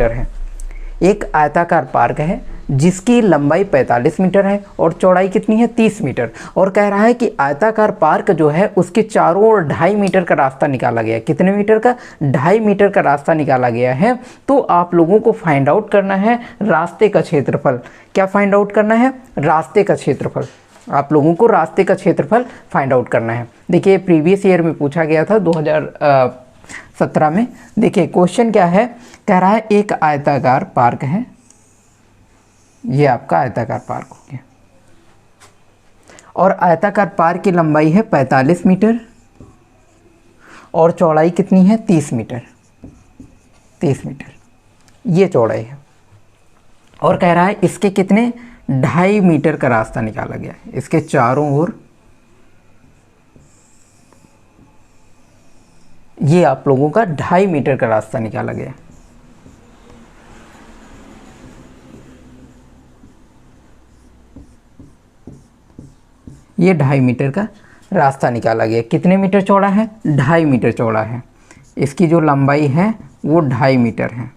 Metre है। एक आयताकार पार्क है जिसकी लंबाई 45 मीटर है और चौड़ाई कितनी है 30 मीटर, और कह रहा है कि आयताकार पार्क जो है उसके चारों ओर 2.5 मीटर का रास्ता निकाला गया है। कितने मीटर का? 2.5 मीटर का रास्ता निकाला गया है। तो आप लोगों को फाइंड आउट करना है रास्ते का क्षेत्रफल। क्या फाइंड आउट करना है? रास्ते का क्षेत्रफल। आप लोगों को रास्ते का क्षेत्रफल फाइंड आउट करना है। देखिए प्रीवियस ईयर में पूछा गया था 2017 में। देखिए क्वेश्चन क्या है, कह रहा है एक आयताकार पार्क है, ये आपका आयताकार पार्क हो गया, और आयताकार पार्क की लंबाई है 45 मीटर और चौड़ाई कितनी है 30 मीटर। 30 मीटर ये चौड़ाई है, और कह रहा है इसके कितने 2.5 मीटर का रास्ता निकाला गया है। इसके चारों ओर ये आप लोगों का 2.5 मीटर का रास्ता निकाला गया। ये 2.5 मीटर का रास्ता निकाला गया। कितने मीटर चौड़ा है? 2.5 मीटर चौड़ा है। इसकी जो लंबाई है वो 2.5 मीटर है।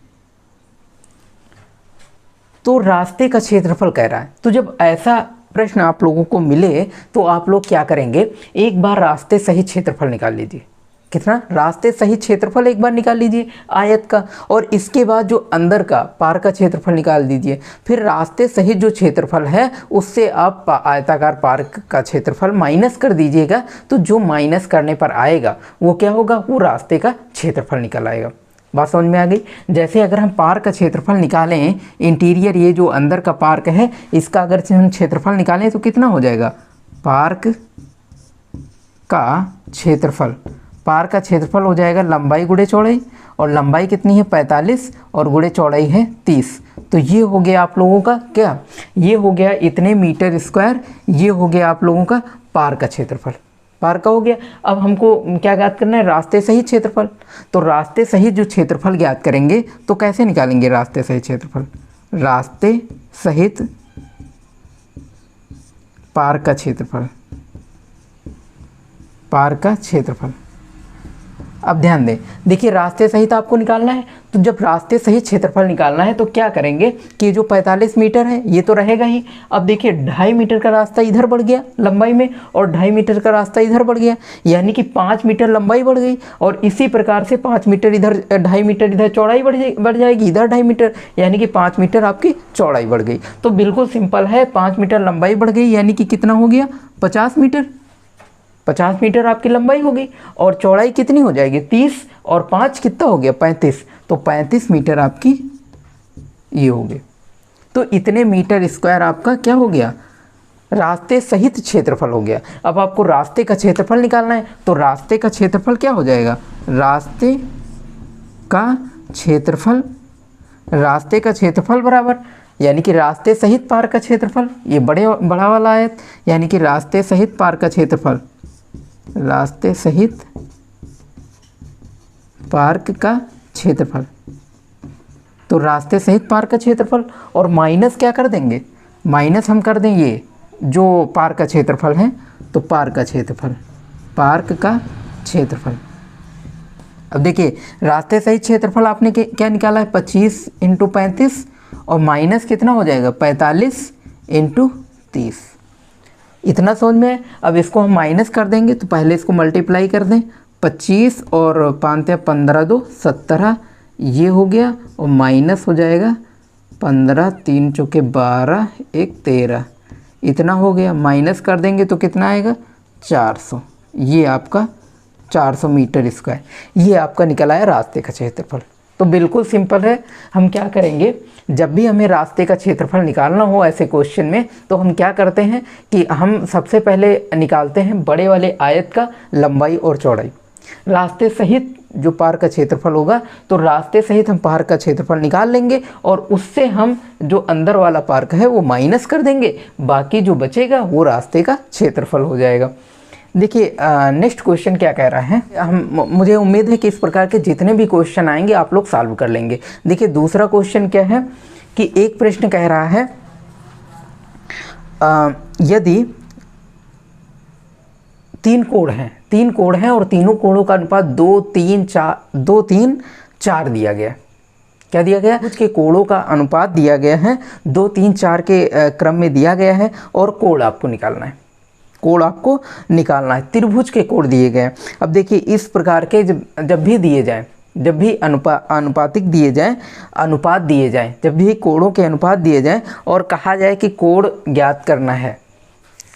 तो रास्ते का क्षेत्रफल कह रहा है। तो जब ऐसा प्रश्न आप लोगों को मिले तो आप लोग क्या करेंगे, एक बार रास्ते सहित क्षेत्रफल निकाल लीजिए। कितना? रास्ते सहित क्षेत्रफल एक बार निकाल लीजिए आयत का, और इसके बाद जो अंदर का पार्क का क्षेत्रफल निकाल दीजिए। फिर रास्ते सहित जो क्षेत्रफल है उससे आप आयताकार पार्क का क्षेत्रफल माइनस कर दीजिएगा। तो जो माइनस करने पर आएगा वो क्या होगा? वो रास्ते का क्षेत्रफल निकल आएगा। बात समझ में आ गई? जैसे अगर हम पार्क का क्षेत्रफल निकालें, इंटीरियर ये जो अंदर का पार्क है इसका अगर हम क्षेत्रफल निकालें तो कितना हो जाएगा? पार्क का क्षेत्रफल, पार्क का क्षेत्रफल हो जाएगा लंबाई गुणे चौड़ाई, और लंबाई कितनी है 45 और गुणे चौड़ाई है 30। तो ये हो गया आप लोगों का क्या? ये हो गया इतने मीटर स्क्वायर। ये हो गया आप लोगों का पार्क का क्षेत्रफल। पार्क का हो गया। अब हमको क्या ज्ञात करना है? रास्ते सहित क्षेत्रफल। तो रास्ते सहित जो क्षेत्रफल ज्ञात करेंगे तो कैसे निकालेंगे रास्ते सहित क्षेत्रफल? रास्ते सहित पार्क का क्षेत्रफल, पार्क का क्षेत्रफल। अब ध्यान दें, देखिए रास्ते सहित आपको निकालना है। तो जब रास्ते सहित क्षेत्रफल निकालना है तो क्या करेंगे कि जो 45 मीटर है ये तो रहेगा ही। अब देखिए 2.5 मीटर का रास्ता इधर बढ़ गया लंबाई में, और 2.5 मीटर का रास्ता इधर बढ़ गया, यानी कि 5 मीटर लंबाई बढ़ गई। और इसी प्रकार से 5 मीटर इधर, 2.5 मीटर इधर चौड़ाई बढ़ जाएगी, इधर 2.5 मीटर, यानी कि 5 मीटर आपकी चौड़ाई बढ़ गई। तो बिल्कुल सिंपल है, 5 मीटर लंबाई बढ़ गई, यानी कि कितना हो गया? 50 मीटर। 50 मीटर आपकी लंबाई होगी, और चौड़ाई कितनी हो जाएगी? 30, और 5 कितना हो गया? 35। तो 35 मीटर आपकी ये हो गए। तो इतने मीटर स्क्वायर आपका क्या हो गया? रास्ते सहित क्षेत्रफल हो गया। अब आपको रास्ते का क्षेत्रफल निकालना है, तो रास्ते का क्षेत्रफल क्या हो जाएगा? रास्ते का क्षेत्रफल, रास्ते का क्षेत्रफल बराबर, यानी कि रास्ते सहित पार्क का क्षेत्रफल, ये बड़ा वाला आयत, यानी कि रास्ते सहित पार्क का क्षेत्रफल, रास्ते सहित पार्क का क्षेत्रफल। तो रास्ते सहित पार्क का क्षेत्रफल, और माइनस क्या कर देंगे? माइनस हम कर दें ये जो पार्क का क्षेत्रफल है, तो पार्क का क्षेत्रफल, पार्क का क्षेत्रफल। अब देखिए रास्ते सहित क्षेत्रफल आपने क्या निकाला है? 25 × 35, और माइनस कितना हो जाएगा? 45 × 30। इतना समझ में है? अब इसको हम माइनस कर देंगे, तो पहले इसको मल्टीप्लाई कर दें। 25 और 5 × 15 = 2 = 17, ये हो गया, और माइनस हो जाएगा 15, 3 × 4 = 12, 1 = 13, इतना हो गया। माइनस कर देंगे तो कितना आएगा? 400। ये आपका 400 मीटर स्क्वायर ये आपका निकल आया रास्ते का क्षेत्रफल। तो बिल्कुल सिंपल है। हम क्या करेंगे, जब भी हमें रास्ते का क्षेत्रफल निकालना हो ऐसे क्वेश्चन में, तो हम क्या करते हैं कि हम सबसे पहले निकालते हैं बड़े वाले आयत का लंबाई और चौड़ाई। रास्ते सहित जो पार्क का क्षेत्रफल होगा, तो रास्ते सहित हम पार्क का क्षेत्रफल निकाल लेंगे, और उससे हम जो अंदर वाला पार्क है वो माइनस कर देंगे, बाकी जो बचेगा वो रास्ते का क्षेत्रफल हो जाएगा। देखिए नेक्स्ट क्वेश्चन क्या कह रहा है। मुझे उम्मीद है कि इस प्रकार के जितने भी क्वेश्चन आएंगे आप लोग सॉल्व कर लेंगे। देखिए दूसरा क्वेश्चन क्या है कि एक प्रश्न कह रहा है यदि 3 कोण हैं और तीनों कोणों का अनुपात 2, 3, 4 दिया गया। क्या दिया गया, त्रिभुज के कोणों का अनुपात दिया गया है, 2 3 4 के क्रम में दिया गया है और कोण आपको निकालना है, कोण आपको निकालना है। त्रिभुज के कोण दिए गए हैं। अब देखिए इस प्रकार के जब भी दिए जाएं, जब भी अनुपातिक दिए जाएं, अनुपात दिए जाएं, जब भी कोणों के अनुपात दिए जाएं और कहा जाए कि कोण ज्ञात करना है,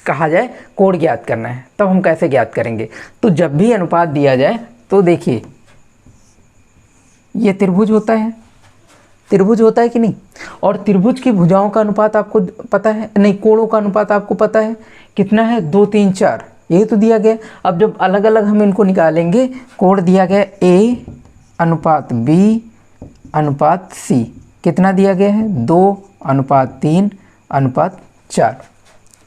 कहा जाए कोण ज्ञात करना है, तब हम कैसे ज्ञात करेंगे। तो जब भी अनुपात दिया जाए तो देखिए ये त्रिभुज होता है, त्रिभुज होता है कि नहीं, और त्रिभुज की भुजाओं का अनुपात आपको पता है, नहीं कोणों का अनुपात आपको पता है कितना है, 2 3 4, यही तो दिया गया। अब जब अलग अलग हम इनको निकालेंगे, कोण दिया गया A अनुपात B अनुपात C, कितना दिया गया है, 2 अनुपात 3 अनुपात 4,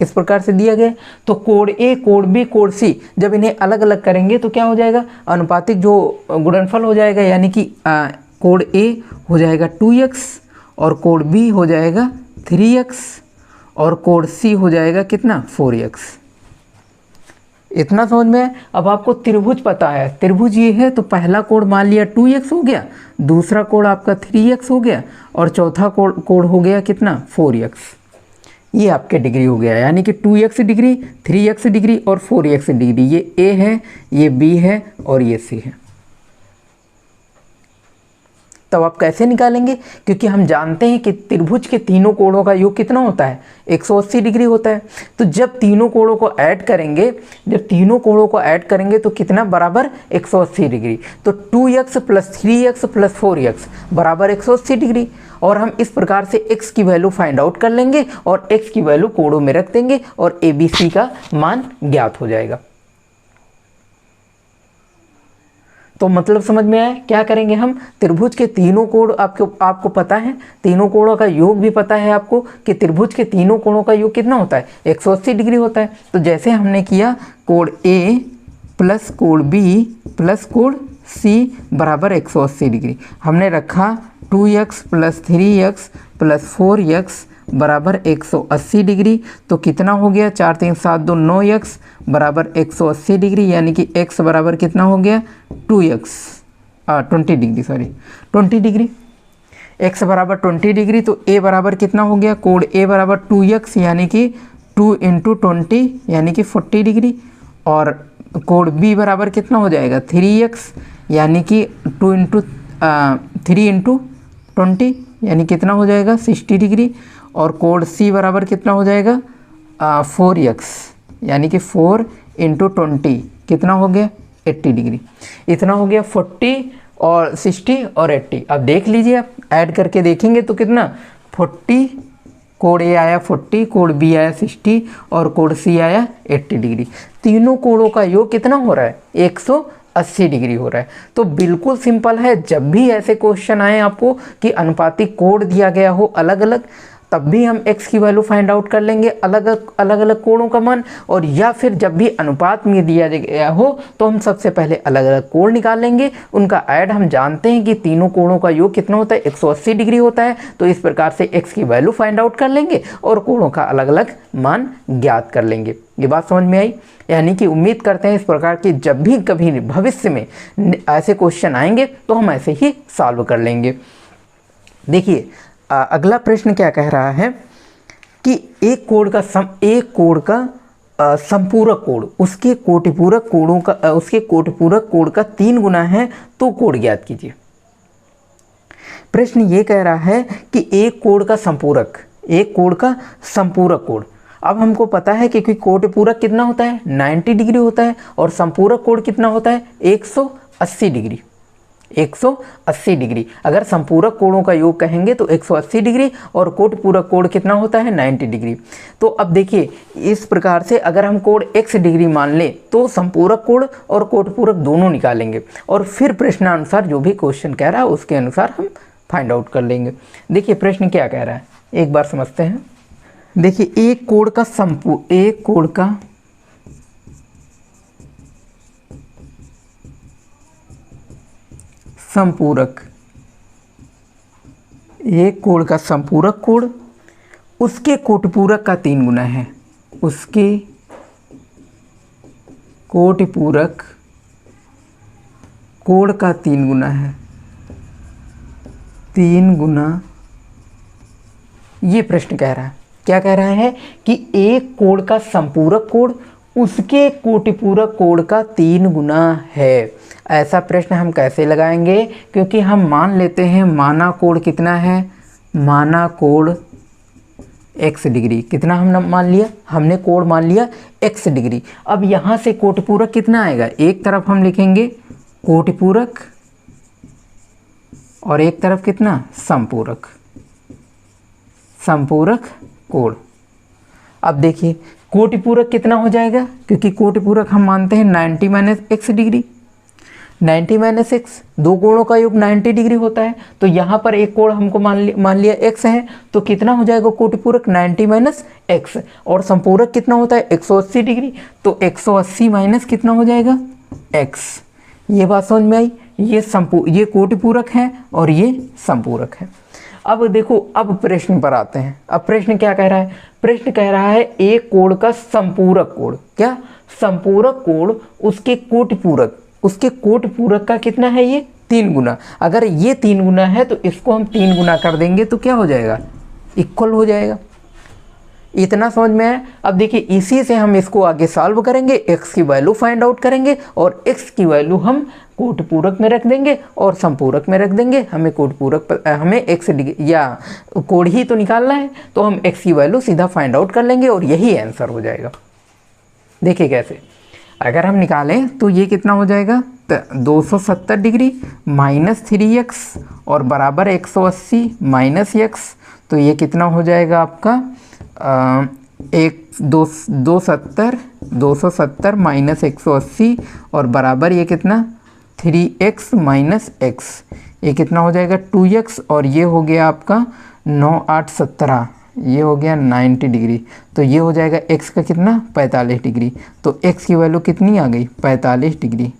इस प्रकार से दिया गया। तो कोण A, कोण B, कोण C जब इन्हें अलग अलग करेंगे तो क्या हो जाएगा, अनुपातिक जो गुणनफल हो जाएगा, यानी कि कोण A हो जाएगा 2x और कोण B हो जाएगा 3x और कोण C हो जाएगा कितना, 4x। इतना समझ में है। अब आपको त्रिभुज पता है, त्रिभुज ये है तो पहला कोण मान लिया 2x हो गया, दूसरा कोण आपका 3x हो गया और चौथा कोण हो गया कितना, 4x। ये आपके डिग्री हो गया, यानी कि 2x डिग्री, 3x डिग्री और 4x डिग्री। ये A है, ये B है और ये C है। तब आप कैसे निकालेंगे, क्योंकि हम जानते हैं कि त्रिभुज के तीनों कोणों का योग कितना होता है, 180 डिग्री होता है। तो जब तीनों कोणों को ऐड करेंगे, जब तीनों कोणों को ऐड करेंगे तो कितना बराबर 180 डिग्री। तो 2x plus 3x plus 4x बराबर 180 डिग्री। और हम इस प्रकार से x की वैल्यू फाइंड आउट कर लेंगे और x की वैल्यू कोणों में रख देंगे और ABC का मान ज्ञात हो जाएगा। तो मतलब समझ में आया, क्या करेंगे हम, त्रिभुज के तीनों कोण आपको पता है, तीनों कोणों का योग भी पता है आपको कि त्रिभुज के तीनों कोणों का योग कितना होता है, 180 डिग्री होता है। तो जैसे हमने किया कोण A प्लस कोण B प्लस कोण C बराबर 180 डिग्री, हमने रखा 2x plus 3x plus 4x बराबर 180 डिग्री। तो कितना हो गया, 4 3 7 2 9x बराबर 180 डिग्री, यानी कि x बराबर कितना हो गया, 2x 20 degree, sorry 20 degree, x बराबर 20 डिग्री। तो a बराबर कितना हो गया, कोण A बराबर 2x यानी कि 2 × 20 यानी कि 40 डिग्री, और कोण B बराबर कितना हो जाएगा, 3x यानी कि 3 × 20 यानी कितना हो जाएगा, 60 डिग्री, और कोण C बराबर कितना हो जाएगा, 4x यानी कि 4 × 20 कितना हो गया, 80 डिग्री। इतना हो गया 40 और 60 और 80। अब देख लीजिए, आप ऐड करके देखेंगे तो कितना, 40, कोण A आया 40, कोण B आया 60 और कोण C आया 80 डिग्री। तीनों कोणों का योग कितना हो रहा है, 180 डिग्री हो रहा है। तो बिल्कुल सिंपल है, जब भी ऐसे क्वेश्चन आए आपको कि अनुपातिक कोण दिया गया हो अलग अलग, तब भी हम x की वैल्यू फाइंड आउट कर लेंगे अलग अलग कोणों का मान, और या फिर जब भी अनुपात में दिया गया हो तो हम सबसे पहले अलग अलग कोण निकाल लेंगे, उनका ऐड हम जानते हैं कि तीनों कोणों का योग कितना होता है, 180 डिग्री होता है। तो इस प्रकार से x की वैल्यू फाइंड आउट कर लेंगे और कोणों का अलग अलग मान ज्ञात कर लेंगे। ये बात समझ में आई। यानी कि उम्मीद करते हैं इस प्रकार की जब भी कभी भविष्य में ऐसे क्वेश्चन आएंगे तो हम ऐसे ही सॉल्व कर लेंगे। देखिए अगला प्रश्न क्या कह रहा है कि एक कोण का संपूरक कोण उसके कोटिपूरक कोण का 3 गुना है तो कोण ज्ञात कीजिए। प्रश्न ये कह रहा है कि एक कोण का संपूरक कोण, अब हमको पता है कि कोटिपूरक कितना होता है, 90 डिग्री होता है, और संपूरक कोण कितना होता है, 180 डिग्री। 180 डिग्री। अगर संपूरक कोणों का योग कहेंगे तो 180 डिग्री, और कोटिपूरक कोण कितना होता है, 90 डिग्री। तो अब देखिए इस प्रकार से अगर हम कोण x डिग्री मान लें तो संपूरक कोण और कोटिपूरक दोनों निकालेंगे, और फिर प्रश्नानुसार जो भी क्वेश्चन कह रहा है उसके अनुसार हम फाइंड आउट कर लेंगे। देखिए प्रश्न क्या कह रहा है, एक बार समझते हैं। देखिए एक कोण का संपूरक, एक कोण का संपूरक कोण उसके कोटिपूरक का 3 गुना है, उसके कोटिपूरक कोण का 3 गुना है। 3 गुना, ये प्रश्न कह रहा है, क्या कह रहा है कि एक कोण का संपूरक कोण उसके कोटिपूरक कोण का 3 गुना है। ऐसा प्रश्न हम कैसे लगाएंगे, क्योंकि हम मान लेते हैं माना कोण कितना है, माना कोण x डिग्री, कितना हमने मान लिया, हमने कोण मान लिया x डिग्री। अब यहाँ से कोटिपूरक कितना आएगा, एक तरफ हम लिखेंगे कोटिपूरक और एक तरफ कितना संपूरक, संपूरक कोण। अब देखिए कोटिपूरक कितना हो जाएगा, क्योंकि कोटिपूरक हम मानते हैं 90 minus x degree, 90 minus x, दो कोणों का योग 90 डिग्री होता है। तो यहाँ पर एक कोण हमको मान लिया एक्स है, तो कितना हो जाएगा कोटिपूरक 90 माइनस एक्स, और संपूरक कितना होता है 180 डिग्री, तो 180 माइनस कितना हो जाएगा एक्स। ये बात समझ में आई, ये कोटिपूरक है और ये संपूरक है। अब देखो, अब प्रश्न पर आते हैं। अब प्रश्न क्या कह रहा है, प्रश्न कह रहा है एक कोण का संपूरक कोण, क्या संपूरक कोण उसके कोटिपूरक, उसके कोटिपूरक का कितना है, ये 3 गुना। अगर ये 3 गुना है तो इसको हम 3 गुना कर देंगे तो क्या हो जाएगा, इक्वल हो जाएगा। इतना समझ में है। अब देखिए इसी से हम इसको आगे सॉल्व करेंगे, x की वैल्यू फाइंड आउट करेंगे और x की वैल्यू हम कोटिपूरक में रख देंगे और संपूरक में रख देंगे। हमें कोटिपूरक हमें x या कोण ही तो निकालना है, तो हम x की वैल्यू सीधा फाइंड आउट कर लेंगे और यही आंसर हो जाएगा। देखिए कैसे, अगर हम निकालें तो ये कितना हो जाएगा, 270 डिग्री माइनस 3x और बराबर 180 माइनस x, तो ये कितना हो जाएगा आपका 270 माइनस 180 और बराबर ये कितना 3x माइनस x, ये कितना हो जाएगा 2x और ये हो गया आपका 9 8 17, ये हो गया 90 डिग्री, तो ये हो जाएगा x का कितना 45 डिग्री। तो x की वैल्यू कितनी आ गई 45 डिग्री,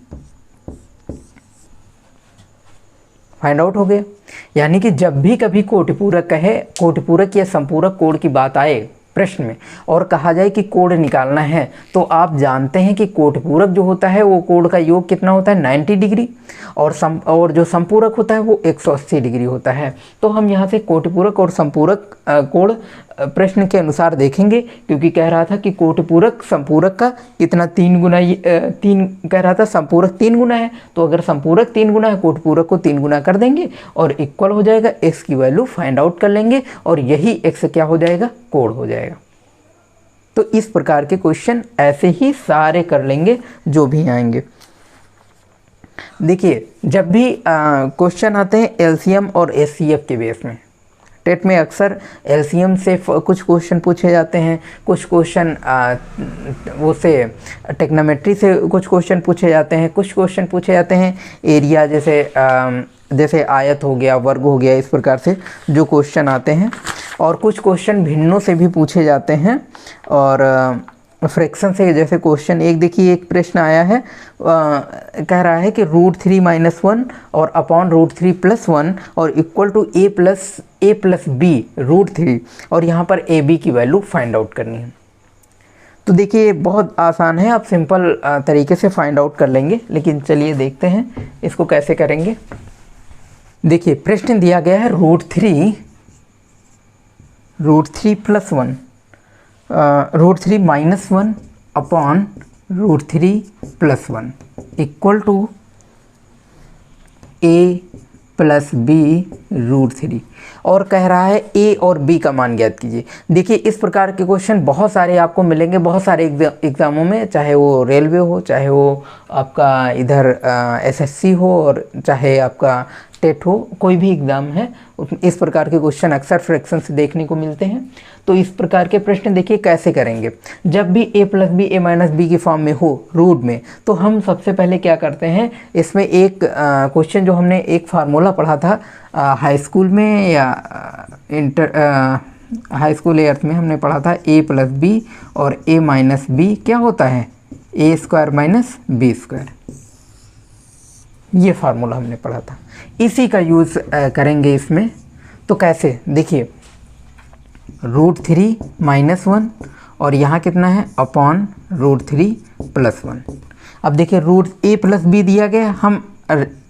फाइंड आउट हो गया। यानी कि जब भी कभी कोटिपूरक कहे, कोटिपूरक या संपूरक कोण की बात आए प्रश्न में और कहा जाए कि कोण निकालना है, तो आप जानते हैं कि कोटिपूरक जो होता है वो कोण का योग कितना होता है 90 डिग्री और जो संपूरक होता है वो 180 डिग्री होता है। तो हम यहाँ से कोटिपूरक और संपूरक कोण प्रश्न के अनुसार देखेंगे, क्योंकि कह रहा था कि कोटिपूरक संपूरक का कितना 3 गुना, 3 कह रहा था संपूरक 3 गुना है, तो अगर संपूरक 3 गुना है कोटिपूरक को 3 गुना कर देंगे और इक्वल हो जाएगा, x की वैल्यू फाइंड आउट कर लेंगे और यही x क्या हो जाएगा कोण हो जाएगा। तो इस प्रकार के क्वेश्चन ऐसे ही सारे कर लेंगे जो भी आएंगे। देखिए जब भी क्वेश्चन आते हैं एलसीएम और एचसीएफ के बेस में, टेट में अक्सर एलसीएम से कुछ क्वेश्चन पूछे जाते हैं, कुछ क्वेश्चन वो से टेक्नोमेट्री से कुछ क्वेश्चन पूछे जाते हैं, कुछ क्वेश्चन पूछे जाते हैं एरिया जैसे आयत हो गया, वर्ग हो गया, इस प्रकार से जो क्वेश्चन आते हैं, और कुछ क्वेश्चन भिन्नों से भी पूछे जाते हैं और फ्रैक्शन से। जैसे क्वेश्चन एक देखिए, एक प्रश्न आया है, कह रहा है कि √3 - 1 और अपॉन √3 + 1 और इक्वल टू a + b √3 और यहाँ पर a b की वैल्यू फाइंड आउट करनी है। तो देखिए बहुत आसान है, आप सिंपल तरीके से फाइंड आउट कर लेंगे, लेकिन चलिए देखते हैं इसको कैसे करेंगे। देखिए प्रश्न दिया गया है √3 + 1 √3 - 1 upon √3 + 1 equal to a + b √3 और कह रहा है a और b का मान ज्ञात कीजिए। देखिए इस प्रकार के क्वेश्चन बहुत सारे आपको मिलेंगे, बहुत सारे एग्ज़ामों में, चाहे वो रेलवे हो, चाहे वो आपका इधर एसएससी हो और चाहे आपका टेट हो, कोई भी एग्ज़ाम है, इस प्रकार के क्वेश्चन अक्सर फ्रैक्शन से देखने को मिलते हैं। तो इस प्रकार के प्रश्न देखिए कैसे करेंगे। जब भी a + b a - b की फॉर्म में हो रूट में, तो हम सबसे पहले क्या करते हैं, इसमें एक क्वेश्चन जो हमने एक फार्मूला पढ़ा था हाई स्कूल में या हाई स्कूल 8th में हमने पढ़ा था, a + b और a - b क्या होता है a² - b², ये फार्मूला हमने पढ़ा था, इसी का यूज़ करेंगे इसमें। तो कैसे, देखिए √3 - 1 और यहाँ कितना है अपॉन √3 + 1। अब देखिए a + b दिया गया, हम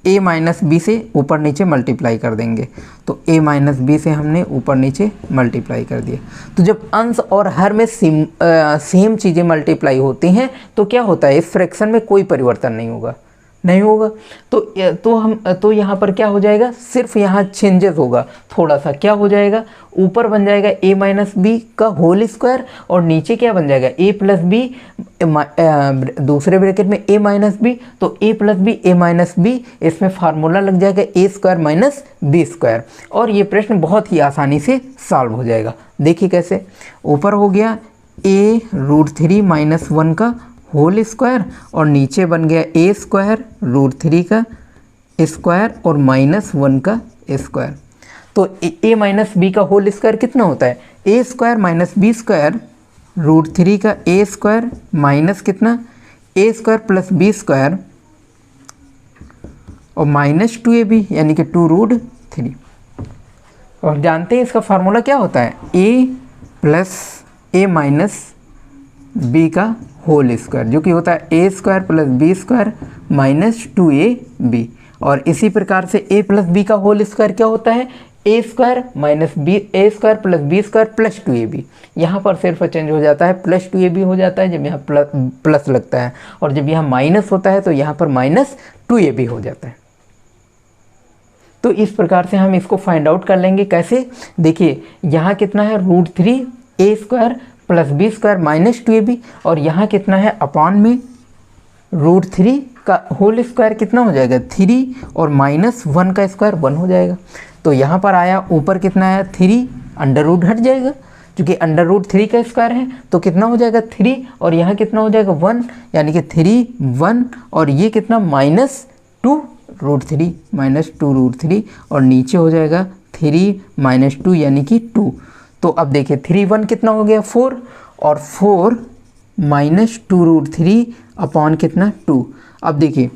a माइनस बी से ऊपर नीचे मल्टीप्लाई कर देंगे। तो a माइनस बी से हमने ऊपर नीचे मल्टीप्लाई कर दिया। तो जब अंश और हर में सेम चीज़ें मल्टीप्लाई होती हैं तो क्या होता है, इस फ्रैक्शन में कोई परिवर्तन नहीं होगा, नहीं होगा। तो यहाँ पर क्या हो जाएगा, सिर्फ यहाँ चेंजेस होगा थोड़ा सा। क्या हो जाएगा, ऊपर बन जाएगा a माइनस बी का होल स्क्वायर और नीचे क्या बन जाएगा a प्लस बी, दूसरे ब्रैकेट में a माइनस बी, तो a plus B a minus B, इसमें फार्मूला लग जाएगा a square minus B square. और ये प्रश्न बहुत ही आसानी से सॉल्व हो जाएगा। देखिए कैसे, ऊपर हो गया a√3 माइनस 1 का होल स्क्वायर और नीचे बन गया a स्क्वायर √3 का स्क्वायर और माइनस 1 का स्क्वायर। तो a माइनस बी का होल स्क्वायर कितना होता है, a square minus B square √3 का a स्क्वायर माइनस कितना a square plus B square और माइनस 2ab यानी कि 2√3। और जानते हैं इसका फार्मूला क्या होता है, a plus a minus B का होल स्क्वायर, जो कि होता है a square plus B square minus 2ab। और इसी प्रकार से a प्लस बी का होल स्क्वायर क्या होता है, a square minus B, a square plus B square plus 2ab। यहाँ पर सिर्फ चेंज हो जाता है, प्लस 2ab हो जाता है जब यहाँ प्लस लगता है, और जब यहाँ माइनस होता है तो यहाँ पर माइनस 2ab हो जाता है। तो इस प्रकार से हम इसको फाइंड आउट कर लेंगे। कैसे, देखिए यहाँ कितना है √3 a square plus B square minus 2ab, और यहाँ कितना है अपॉन में √3 का होल स्क्वायर कितना हो जाएगा 3 और माइनस 1 का स्क्वायर 1 हो जाएगा। तो यहाँ पर आया ऊपर कितना आया 3, अंडर रूट हट जाएगा क्योंकि अंडर रूट 3 का स्क्वायर है, तो कितना हो जाएगा 3 और यहाँ कितना हो जाएगा 1, यानी कि 3 1 और ये कितना माइनस 2√3 माइनस 2√3 और नीचे हो जाएगा 3 माइनस 2 यानी कि 2। तो अब देखिए 3 1 कितना हो गया 4 और 4 माइनस 2√3 अपॉन कितना 2। अब देखिए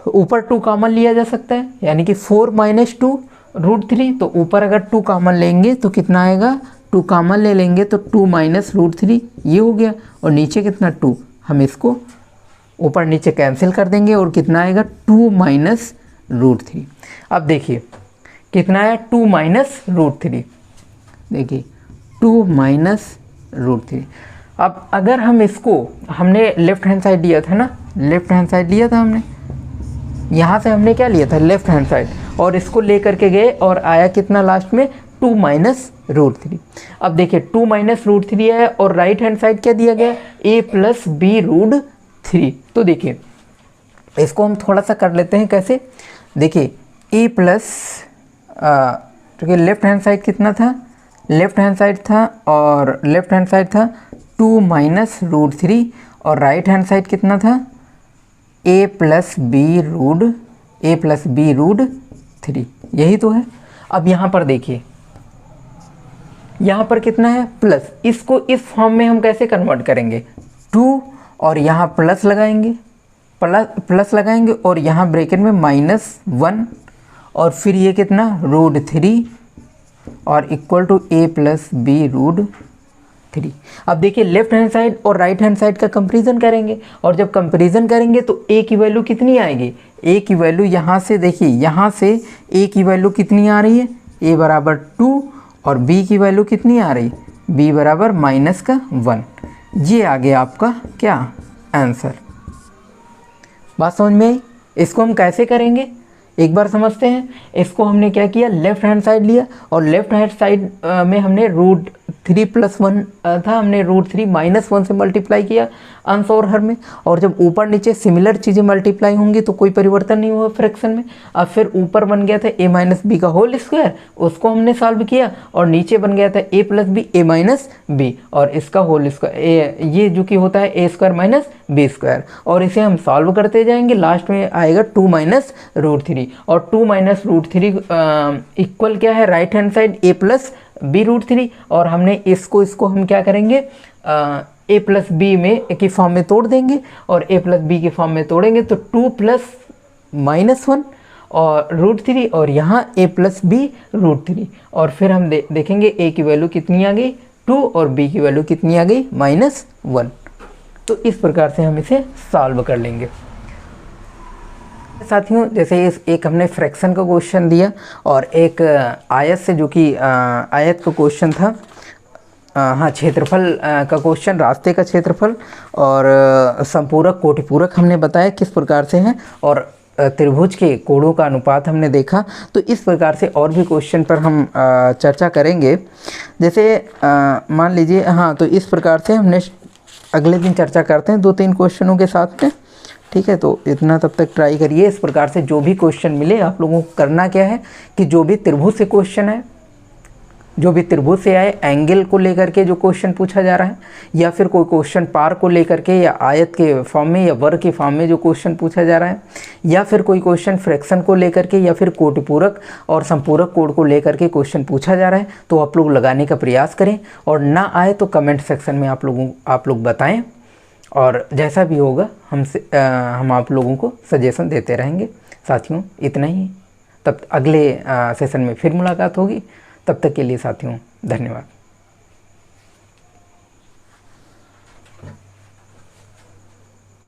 ऊपर 2 कॉमन लिया जा सकता है, यानी कि 4 माइनस 2√3, तो ऊपर अगर 2 कॉमन लेंगे तो कितना आएगा, 2 कॉमन ले लेंगे तो 2 माइनस √3 ये हो गया, और नीचे कितना 2, हम इसको ऊपर नीचे कैंसिल कर देंगे और कितना आएगा 2 माइनस √3। अब देखिए कितना आया 2 माइनस √3, देखिए 2 माइनस √3। अब अगर हम इसको, हमने लेफ्ट हैंड साइड लिया था ना, लेफ्ट हैंड साइड लिया था हमने, यहाँ से हमने क्या लिया था लेफ्ट हैंड साइड, और इसको ले करके गए और आया कितना लास्ट में 2 माइनस √3। अब देखिए 2 माइनस √3 है और राइट हैंड साइड क्या दिया गया a प्लस b√3। तो देखिए इसको हम थोड़ा सा कर लेते हैं कैसे, देखिए a प्लस, क्योंकि लेफ्ट हैंड साइड कितना था, लेफ्ट हैंड साइड था और लेफ्ट हैंड साइड था 2 माइनस √3 और राइट हैंड साइड कितना था a प्लस b√3, यही तो है। अब यहाँ पर देखिए यहाँ पर कितना है प्लस, इसको इस फॉर्म में हम कैसे कन्वर्ट करेंगे, 2 और यहाँ प्लस लगाएंगे, प्लस लगाएंगे और यहाँ ब्रैकेट में -1 और फिर ये कितना √3 और equal to a plus b√3। अब देखिए लेफ्ट हैंड साइड और राइट हैंड साइड का कंपैरिजन करेंगे, और जब कंपैरिजन करेंगे तो a की वैल्यू कितनी आएगी, a की वैल्यू यहाँ से देखिए, यहाँ से a की वैल्यू कितनी आ रही है, a बराबर 2 और b की वैल्यू कितनी आ रही, b बराबर -1। ये आ गया आपका क्या आंसर। बात समझ में आई। इसको हम कैसे करेंगे एक बार समझते हैं। इसको हमने क्या किया, लेफ्ट हैंड साइड लिया और लेफ्ट हैंड साइड में हमने √3 + 1 था, हमने √3 - 1 से मल्टीप्लाई किया अंश और हर में, और जब ऊपर नीचे सिमिलर चीज़ें मल्टीप्लाई होंगी तो कोई परिवर्तन नहीं हुआ फ्रैक्शन में। अब फिर ऊपर बन गया था a माइनस बी का होल स्क्वायर, उसको हमने सॉल्व किया, और नीचे बन गया था a plus B a minus B और इसका होल स्क्वायर, ये जो कि होता है a square minus B square, और इसे हम सॉल्व करते जाएंगे। लास्ट में आएगा 2 माइनस √3 और 2 माइनस √3 इक्वल क्या है right hand side a plus b√3, और हमने इसको हम क्या करेंगे a प्लस बी में की फॉर्म में तोड़ देंगे, और a प्लस बी की फॉर्म में तोड़ेंगे तो 2 प्लस -1 और √3 और यहाँ a प्लस b√3, और फिर हम देखेंगे a की वैल्यू कितनी आ गई 2 और b की वैल्यू कितनी आ गई -1। तो इस प्रकार से हम इसे सॉल्व कर लेंगे। साथियों जैसे इस एक हमने फ्रैक्शन का क्वेश्चन दिया और एक आयत से, जो कि आयत का क्वेश्चन था, हाँ क्षेत्रफल का क्वेश्चन, रास्ते का क्षेत्रफल, और संपूरक कोटिपूरक हमने बताया किस प्रकार से है, और त्रिभुज के कोणों का अनुपात हमने देखा। तो इस प्रकार से और भी क्वेश्चन पर हम चर्चा करेंगे। जैसे मान लीजिए, हाँ तो इस प्रकार से हमने अगले दिन चर्चा करते हैं 2-3 क्वेश्चनों के साथ में, ठीक है। तो इतना तब तक ट्राई करिए। इस प्रकार से जो भी क्वेश्चन मिले आप लोगों को करना क्या है कि जो भी त्रिभुज से क्वेश्चन है, जो भी त्रिभुज से आए, एंगल को लेकर के जो क्वेश्चन पूछा जा रहा है, या फिर कोई क्वेश्चन पार को लेकर के, या आयत के फॉर्म में, या वर्ग के फॉर्म में जो क्वेश्चन पूछा जा रहा है, या फिर कोई क्वेश्चन फ्रैक्शन को लेकर के, या फिर कोटिपूरक और संपूरक कोड को लेकर के क्वेश्चन पूछा जा रहा है, तो आप लोग लगाने का प्रयास करें। और ना आए तो कमेंट सेक्शन में आप लोग बताएँ, और जैसा भी होगा हम आप लोगों को सजेशन देते रहेंगे। साथियों इतना ही, तब अगले सेशन में फिर मुलाकात होगी। तब तक के लिए साथियों धन्यवाद।